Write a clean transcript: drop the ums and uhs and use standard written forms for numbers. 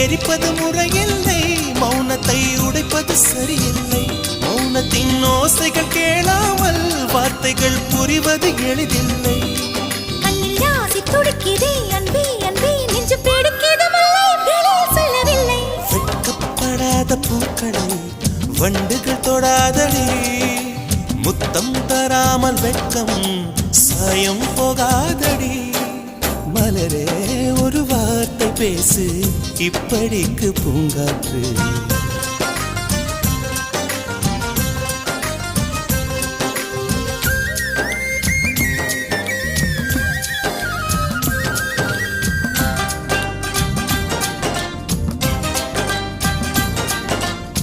எரிப்பது முறையில்லை, மௌனத்தை உடைப்பது சரியில்லை. மௌனத்தின் ஓசைகள் கேளாமல் வார்த்தைகள் புரிவது எளிதில்லை. கண்ணில் ஆசை துடிக்குதே அன்பே அன்பே, நெஞ்சு பிடிக்குது மல்லை வெளியில் சொல்லவில்லை. வெட்கப்படாத பூக்களை வண்டுகள் தொடாதடி, முத்தம் தராமல் வெட்கம் சாயம் போகாதடி. மலரே ஒரு வார்த்தை பேசு, இப்படிக்கு பூங்காற்று